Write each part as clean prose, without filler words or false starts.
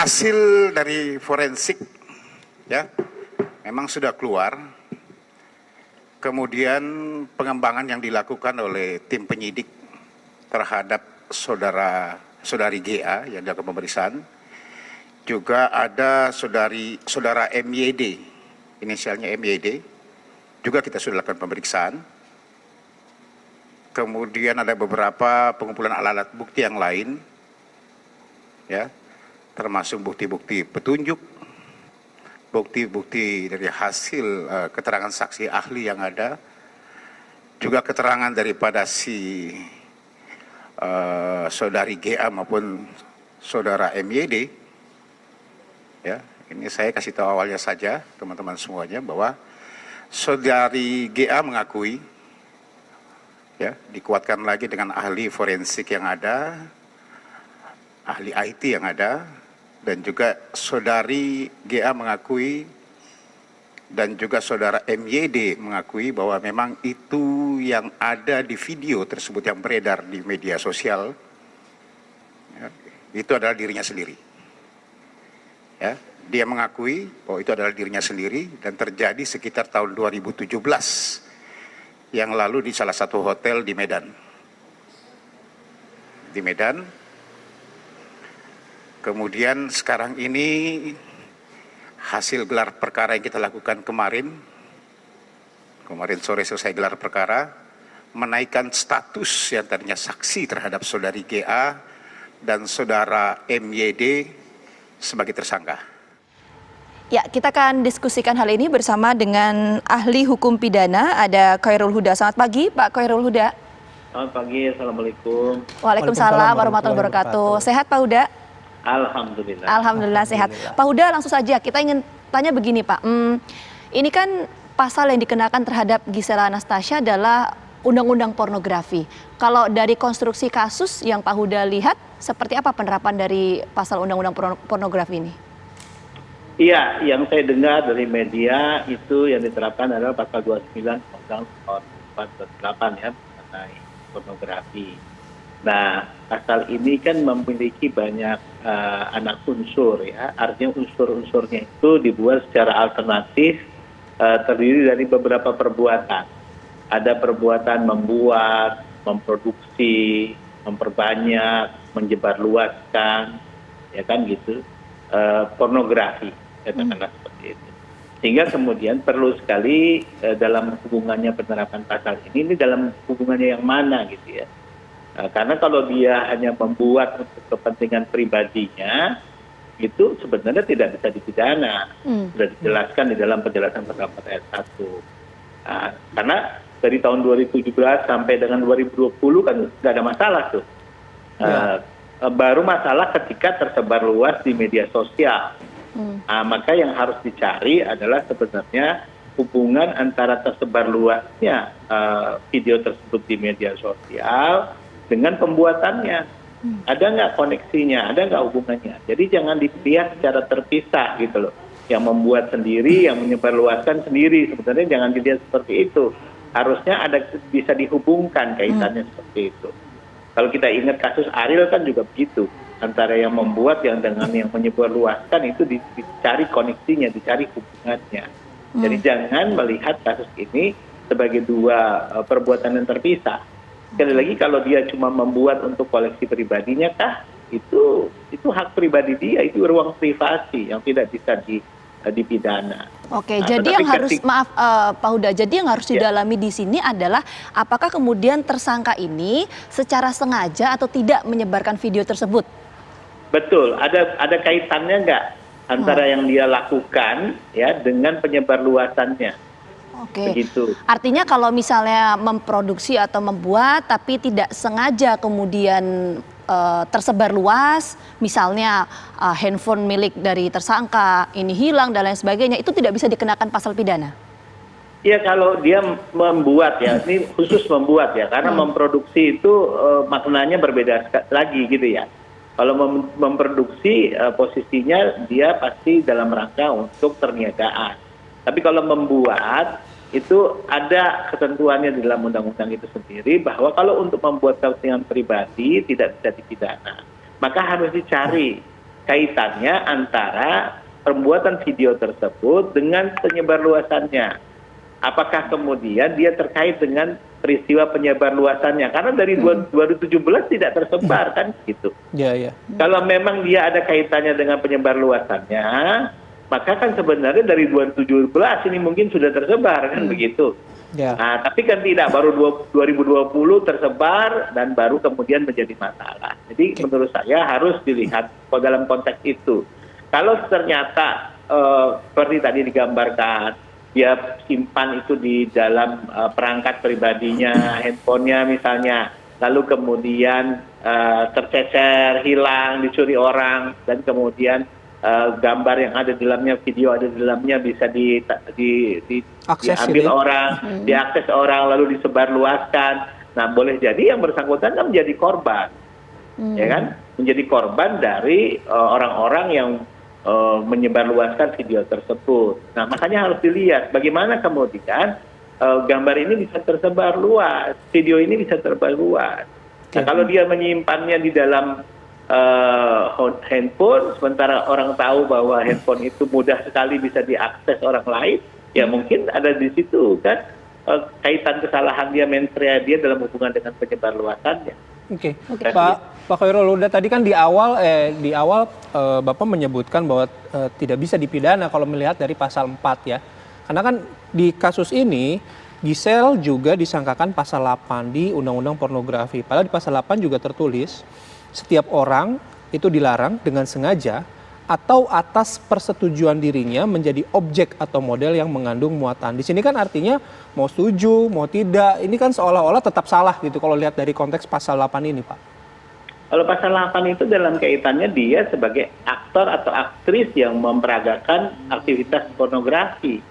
Hasil dari forensik ya memang sudah keluar. Kemudian pengembangan yang dilakukan oleh tim penyidik terhadap saudari GA yang dilakukan pemeriksaan, juga ada saudara MYD, inisialnya MYD, juga kita sudah lakukan pemeriksaan. Kemudian ada beberapa pengumpulan alat-alat bukti yang lain, ya, termasuk bukti-bukti petunjuk, bukti-bukti dari hasil keterangan saksi ahli yang ada, juga keterangan daripada si saudari GA maupun saudara MYD. Ya, ini saya kasih tahu awalnya saja teman-teman semuanya bahwa saudari GA mengakui, ya, dikuatkan lagi dengan ahli forensik yang ada, ahli IT yang ada, dan juga saudari GA mengakui dan juga saudara MYD mengakui bahwa memang itu yang ada di video tersebut yang beredar di media sosial, ya, itu adalah dirinya sendiri. Ya, dia mengakui bahwa itu adalah dirinya sendiri dan terjadi sekitar tahun 2017 yang lalu di salah satu hotel di Medan. Di Medan. Kemudian sekarang ini hasil gelar perkara yang kita lakukan kemarin sore selesai gelar perkara, menaikkan status yang tadinya saksi terhadap saudari GA dan saudara MYD sebagai tersangka. Ya, kita akan diskusikan hal ini bersama dengan ahli hukum pidana, ada Khairul Huda. Selamat pagi, Pak Khairul Huda. Selamat pagi, Assalamualaikum. Waalaikumsalam warahmatullahi wabarakatuh. Sehat, Pak Huda? Alhamdulillah. Alhamdulillah sehat. Pak Huda, langsung saja kita ingin tanya begini, Pak. Ini kan pasal yang dikenakan terhadap Gisela Anastasia adalah undang-undang pornografi. Kalau dari konstruksi kasus yang Pak Huda lihat, seperti apa penerapan dari pasal undang-undang pornografi ini? Iya, yang saya dengar dari media itu yang diterapkan adalah pasal 29 Undang-Undang 448 ya, mengenai pornografi. Nah, pasal ini kan memiliki banyak anak unsur ya, artinya unsur-unsurnya itu dibuat secara alternatif, terdiri dari beberapa perbuatan. Ada perbuatan membuat, memproduksi, memperbanyak, menyebarluaskan, ya kan gitu, pornografi, katakanlah seperti itu. Sehingga kemudian perlu sekali dalam hubungannya penerapan pasal ini dalam hubungannya yang mana gitu ya. Karena kalau dia hanya membuat untuk kepentingan pribadinya, itu sebenarnya tidak bisa dipidana. Sudah dijelaskan di dalam penjelasan pasal 4 ayat 1. Karena dari tahun 2017 sampai dengan 2020 kan nggak ada masalah tuh. Baru masalah ketika tersebar luas di media sosial. Maka yang harus dicari adalah sebenarnya hubungan antara tersebar luasnya video tersebut di media sosial dengan pembuatannya. Ada nggak koneksinya, ada nggak hubungannya. Jadi jangan dilihat secara terpisah gitu loh. Yang membuat sendiri, yang menyebarluaskan sendiri, sebenarnya jangan dilihat seperti itu. Harusnya ada bisa dihubungkan kaitannya seperti itu. Kalau kita ingat kasus Ariel kan juga begitu. Antara yang membuat yang dengan yang menyebarluaskan itu dicari koneksinya, dicari hubungannya. Jadi jangan melihat kasus ini sebagai dua perbuatan yang terpisah. Sekali lagi kalau dia cuma membuat untuk koleksi pribadinya kah, itu hak pribadi dia, itu ruang privasi yang tidak bisa dipidana. Oke, jadi yang harus maaf Pak Huda, jadi yang harus didalami di sini adalah apakah kemudian tersangka ini secara sengaja atau tidak menyebarkan video tersebut? Betul, ada kaitannya nggak antara yang dia lakukan ya dengan penyebarluasannya. Oke. Begitu. Artinya kalau misalnya memproduksi atau membuat tapi tidak sengaja kemudian tersebar luas, misalnya handphone milik dari tersangka ini hilang dan lain sebagainya, itu tidak bisa dikenakan pasal pidana? Iya, kalau dia membuat ya, ini khusus membuat ya, karena memproduksi itu maknanya berbeda lagi gitu ya. Kalau memproduksi posisinya dia pasti dalam rangka untuk perniagaan. Tapi kalau membuat itu ada ketentuannya di dalam undang-undang itu sendiri bahwa kalau untuk membuat kepentingan pribadi tidak bisa dipidana. Maka harus dicari kaitannya antara pembuatan video tersebut dengan penyebarluasannya. Apakah kemudian dia terkait dengan peristiwa penyebarluasannya? Karena dari 2017 tidak tersebar kan gitu. Ya. Kalau memang dia ada kaitannya dengan penyebarluasannya, maka kan sebenarnya dari 2017 ini mungkin sudah tersebar kan begitu. Ya. Nah, tapi kan tidak, baru 2020 tersebar dan baru kemudian menjadi masalah. Jadi menurut saya harus dilihat dalam konteks itu. Kalau ternyata seperti tadi digambarkan, dia simpan itu di dalam perangkat pribadinya, handphonenya misalnya, lalu kemudian tercecer, hilang, dicuri orang, dan kemudian gambar yang ada di dalamnya, video ada di dalamnya bisa diambil orang, diakses orang, lalu disebarluaskan. Nah, boleh jadi yang bersangkutan kan menjadi korban, ya kan? Menjadi korban dari orang-orang yang menyebarluaskan video tersebut. Nah, makanya harus dilihat bagaimana kemudian gambar ini bisa tersebar luas, video ini bisa tersebar luas. Nah, kalau dia menyimpannya di dalam handphone, sementara orang tahu bahwa handphone itu mudah sekali bisa diakses orang lain, ya mungkin ada di situ kan kaitan kesalahan dia, mensrea dia dalam hubungan dengan penyebarluasannya. Oke. Pak Khairul Huda, tadi kan di awal Bapak menyebutkan bahwa tidak bisa dipidana kalau melihat dari pasal 4 ya. Karena kan di kasus ini Giselle juga disangkakan pasal 8 di Undang-Undang Pornografi. Padahal di pasal 8 juga tertulis setiap orang itu dilarang dengan sengaja atau atas persetujuan dirinya menjadi objek atau model yang mengandung muatan. Di sini kan artinya mau setuju, mau tidak, ini kan seolah-olah tetap salah gitu kalau lihat dari konteks pasal 8 ini, Pak. Kalau pasal 8 itu dalam kaitannya dia sebagai aktor atau aktris yang memperagakan aktivitas pornografi.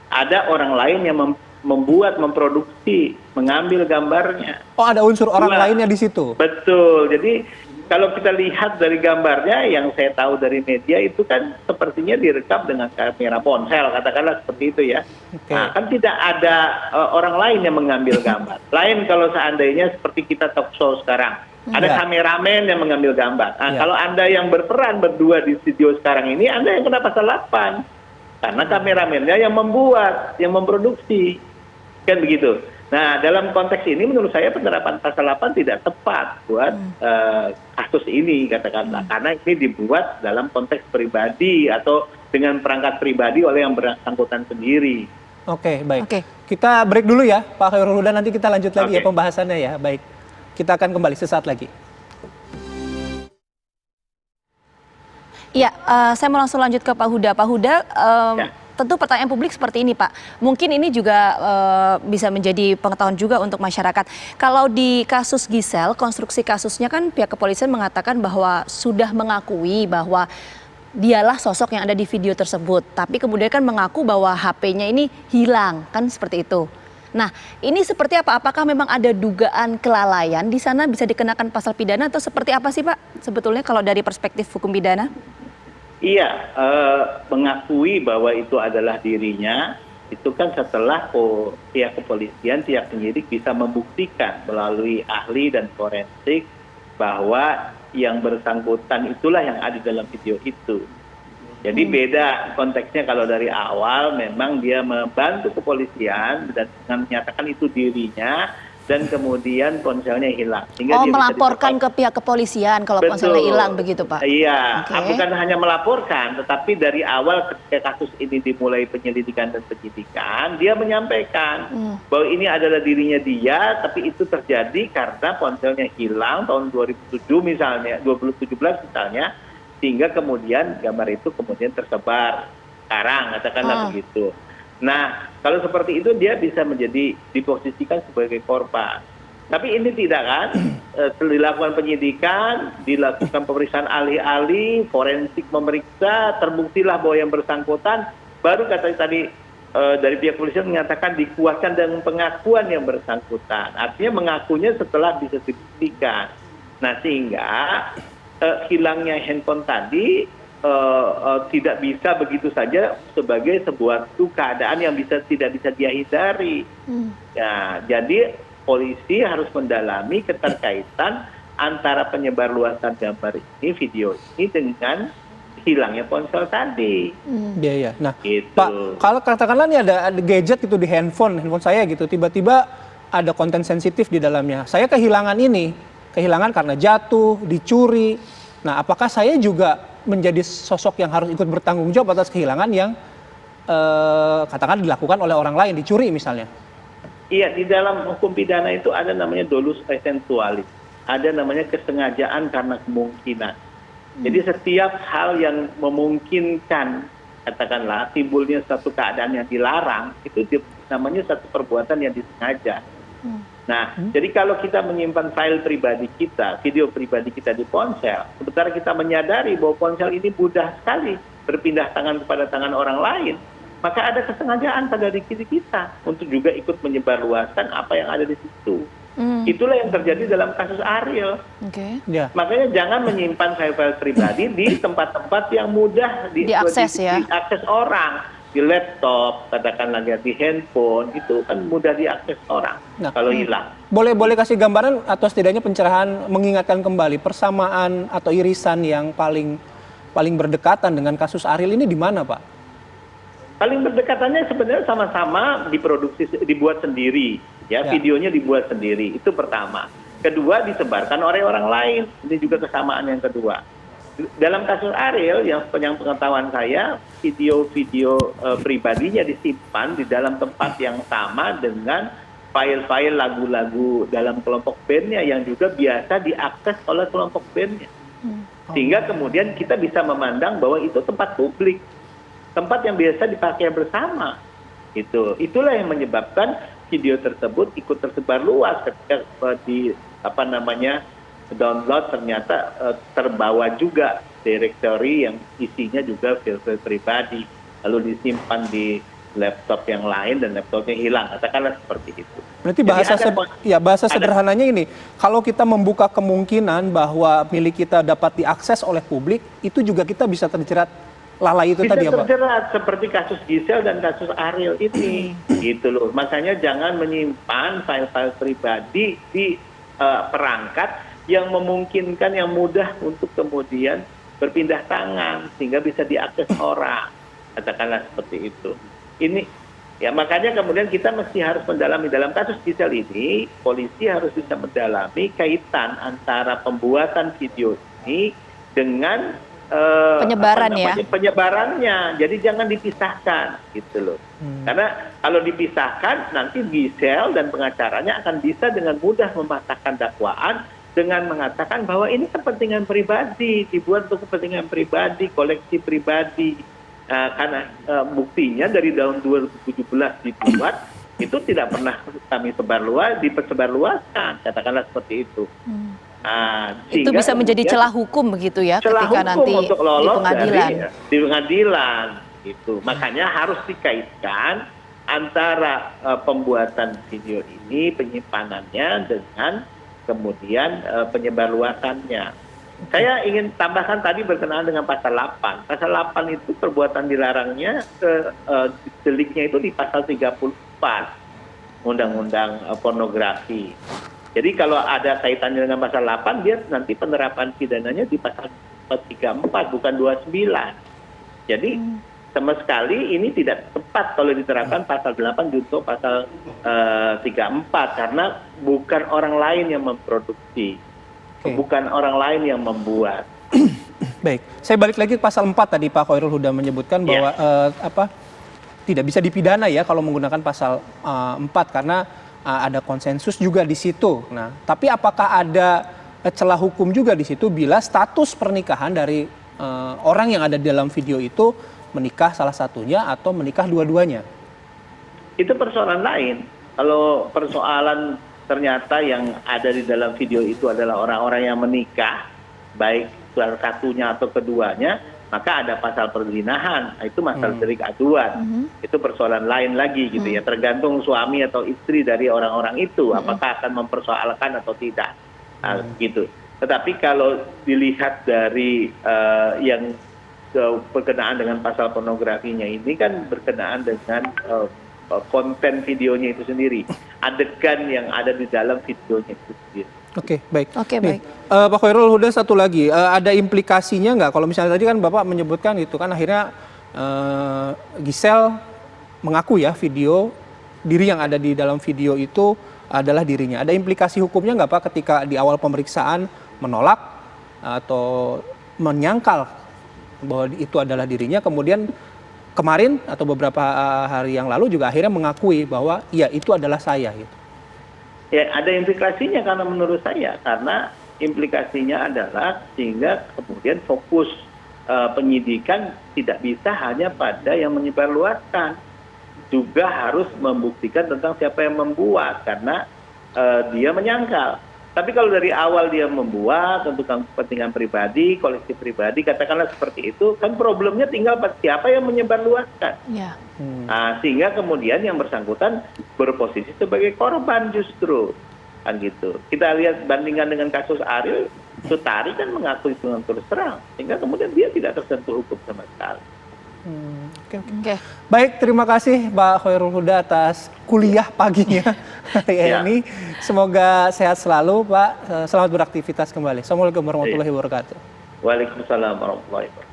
Ada orang lain yang membuat, memproduksi, mengambil gambarnya. Oh, ada unsur orang lainnya di situ? Betul. Jadi kalau kita lihat dari gambarnya, yang saya tahu dari media itu kan sepertinya direkam dengan kamera ponsel, katakanlah seperti itu ya. Okay. Nah, kan tidak ada orang lain yang mengambil gambar. Lain kalau seandainya seperti kita talk show sekarang. Ada kameramen yang mengambil gambar. Nah, kalau Anda yang berperan berdua di studio sekarang ini, Anda yang kena pasal 8. Karena kameramennya yang membuat, yang memproduksi. Kan begitu. Nah, dalam konteks ini menurut saya penerapan pasal 8 tidak tepat buat kasus ini, katakanlah. Karena ini dibuat dalam konteks pribadi atau dengan perangkat pribadi oleh yang bersangkutan sendiri. Oke, baik. Kita break dulu ya, Pak Khairul Huda, nanti kita lanjut lagi ya pembahasannya ya. Baik, kita akan kembali sesaat lagi. Ya, saya mau langsung lanjut ke Pak Huda. Pak Huda, tentu pertanyaan publik seperti ini, Pak. Mungkin ini juga bisa menjadi pengetahuan juga untuk masyarakat. Kalau di kasus Giselle, konstruksi kasusnya kan pihak kepolisian mengatakan bahwa sudah mengakui bahwa dialah sosok yang ada di video tersebut. Tapi kemudian kan mengaku bahwa HP-nya ini hilang, kan seperti itu. Nah, ini seperti apa? Apakah memang ada dugaan kelalaian di sana bisa dikenakan pasal pidana atau seperti apa sih, Pak? Sebetulnya kalau dari perspektif hukum pidana? Iya, mengakui bahwa itu adalah dirinya, itu kan setelah pihak kepolisian, pihak penyidik bisa membuktikan melalui ahli dan forensik bahwa yang bersangkutan itulah yang ada dalam video itu. Jadi beda konteksnya kalau dari awal memang dia membantu kepolisian dan dengan menyatakan itu dirinya dan kemudian ponselnya hilang. Sehingga dia melaporkan ke pihak kepolisian kalau ponselnya hilang begitu, Pak? Iya, bukan hanya melaporkan, tetapi dari awal ketika kasus ini dimulai penyelidikan dan penyidikan, dia menyampaikan bahwa ini adalah dirinya dia, tapi itu terjadi karena ponselnya hilang tahun 2017 misalnya, sehingga kemudian gambar itu kemudian tersebar sekarang, katakanlah begitu. Nah, kalau seperti itu dia bisa menjadi diposisikan sebagai korban. Tapi ini tidak kan, dilakukan penyidikan, dilakukan pemeriksaan ahli-ahli, forensik memeriksa, terbuktilah bahwa yang bersangkutan, baru tadi dari pihak kepolisian menyatakan dikuatkan dengan pengakuan yang bersangkutan. Artinya mengakunya setelah bisa dibuktikan. Nah, sehingga hilangnya handphone tadi tidak bisa begitu saja sebagai sebuah keadaan yang tidak bisa dia hindari. Nah, jadi polisi harus mendalami keterkaitan antara penyebarluasan gambar ini, video ini dengan hilangnya ponsel tadi. Iya, iya. Nah, Gitu. Pak, kalau katakanlah nih ada gadget gitu di handphone saya gitu, tiba-tiba ada konten sensitif di dalamnya. Saya kehilangan karena jatuh, dicuri. Nah, apakah saya juga menjadi sosok yang harus ikut bertanggung jawab atas kehilangan yang katakan dilakukan oleh orang lain, dicuri misalnya? Iya, di dalam hukum pidana itu ada namanya dolus essentialis. Ada namanya kesengajaan karena kemungkinan. Jadi setiap hal yang memungkinkan, katakanlah timbulnya satu keadaan yang dilarang, itu namanya satu perbuatan yang disengaja. Nah, jadi kalau kita menyimpan file pribadi kita, video pribadi kita di ponsel, sementara kita menyadari bahwa ponsel ini mudah sekali berpindah tangan kepada tangan orang lain, maka ada kesengajaan pada diri kita untuk juga ikut menyebarluaskan apa yang ada di situ. Itulah yang terjadi dalam kasus Ariel. Ya. Makanya jangan menyimpan file-file pribadi di tempat-tempat yang mudah Diakses ya. diakses orang, di laptop, katakanlah di handphone, itu kan mudah diakses orang. Nah, kalau hilang. Boleh kasih gambaran atau setidaknya pencerahan mengingatkan kembali persamaan atau irisan yang paling berdekatan dengan kasus Ariel ini di mana, Pak? Paling berdekatannya sebenarnya sama-sama dibuat sendiri, ya, videonya dibuat sendiri, itu pertama. Kedua, disebarkan oleh orang lain, ini juga kesamaan yang kedua. Dalam kasus Ariel, yang pengetahuan saya, video-video pribadinya disimpan di dalam tempat yang sama dengan file-file lagu-lagu dalam kelompok bandnya yang juga biasa diakses oleh kelompok bandnya. Sehingga kemudian kita bisa memandang bahwa itu tempat publik. Tempat yang biasa dipakai bersama. Itulah yang menyebabkan video tersebut ikut tersebar luas ketika download ternyata terbawa juga directory yang isinya juga file pribadi, lalu disimpan di laptop yang lain dan laptopnya hilang, katakanlah seperti itu. Berarti bahasa sederhananya ini, kalau kita membuka kemungkinan bahwa milik kita dapat diakses oleh publik, itu juga kita bisa terjerat lalai itu tadi ya, Pak? Bisa terjerat seperti kasus Gisel dan kasus Ariel ini. Gitu loh. Makanya jangan menyimpan file-file pribadi di perangkat yang memungkinkan, yang mudah untuk kemudian berpindah tangan sehingga bisa diakses orang. Katakanlah seperti itu. Ini ya, makanya kemudian kita mesti harus mendalami dalam kasus Gisel ini, polisi harus bisa mendalami kaitan antara pembuatan video ini dengan penyebarannya. Jadi jangan dipisahkan gitu loh. Karena kalau dipisahkan nanti Gisel dan pengacaranya akan bisa dengan mudah mematahkan dakwaan dengan mengatakan bahwa ini kepentingan pribadi, dibuat untuk kepentingan pribadi, koleksi pribadi. Karena buktinya dari tahun 2017 dibuat itu tidak pernah kami dipersebarluaskan, katakanlah seperti itu. Itu bisa menjadi celah hukum begitu ya, ketika nanti untuk lolos di pengadilan. Di pengadilan itu. Makanya harus dikaitkan antara pembuatan video ini, penyimpanannya dengan kemudian penyebarluasannya. Saya ingin tambahkan tadi berkenaan dengan pasal 8. Pasal 8 itu perbuatan dilarangnya, deliknya itu di pasal 34 Undang-Undang Pornografi. Jadi kalau ada kaitannya dengan pasal 8, dia nanti penerapan pidananya di pasal 34, bukan 29. Jadi sama sekali ini tidak tepat kalau diterapkan pasal 8 junto pasal 34, karena bukan orang lain yang memproduksi, bukan orang lain yang membuat. Baik, saya balik lagi ke pasal 4 tadi Pak Khairul Huda menyebutkan bahwa tidak bisa dipidana ya kalau menggunakan pasal 4 karena ada konsensus juga di situ. Nah, tapi apakah ada celah hukum juga di situ bila status pernikahan dari orang yang ada di dalam video itu menikah salah satunya atau menikah dua-duanya? Itu persoalan lain. Kalau persoalan ternyata yang ada di dalam video itu adalah orang-orang yang menikah, baik salah satunya atau keduanya, maka ada pasal perzinahan, itu masalah delik aduan. Itu persoalan lain lagi gitu ya, tergantung suami atau istri dari orang-orang itu apakah akan mempersoalkan atau tidak. Gitu. Tetapi kalau dilihat dari yang berkenaan dengan pasal pornografinya ini kan berkenaan dengan konten videonya itu sendiri, adegan yang ada di dalam videonya itu sendiri. Oke, baik. Oke, Nih, baik. Pak Khairul Huda, satu lagi, ada implikasinya nggak kalau misalnya tadi kan Bapak menyebutkan gitu kan akhirnya Giselle mengaku ya diri yang ada di dalam video itu adalah dirinya. Ada implikasi hukumnya nggak Pak ketika di awal pemeriksaan menolak atau menyangkal bahwa itu adalah dirinya, kemudian kemarin atau beberapa hari yang lalu juga akhirnya mengakui bahwa ya itu adalah saya gitu. Ya, ada implikasinya karena menurut saya, karena implikasinya adalah sehingga kemudian fokus penyidikan tidak bisa hanya pada yang menyebarluaskan, juga harus membuktikan tentang siapa yang membuat karena dia menyangkal. Tapi kalau dari awal dia membuat untuk kepentingan pribadi, koleksi pribadi, katakanlah seperti itu, kan problemnya tinggal siapa yang menyebarluaskan. Ya. Nah, sehingga kemudian yang bersangkutan berposisi sebagai korban justru, kan gitu. Kita lihat bandingkan dengan kasus Ariel, Sutari kan mengakui dengan terus terang, sehingga kemudian dia tidak tersentuh hukum sama sekali. Oke. Baik, terima kasih Pak Khairul Huda atas kuliah paginya hari ini. Semoga sehat selalu Pak. Selamat beraktivitas kembali. Assalamualaikum warahmatullahi wabarakatuh. Waalaikumsalam warahmatullahi wabarakatuh.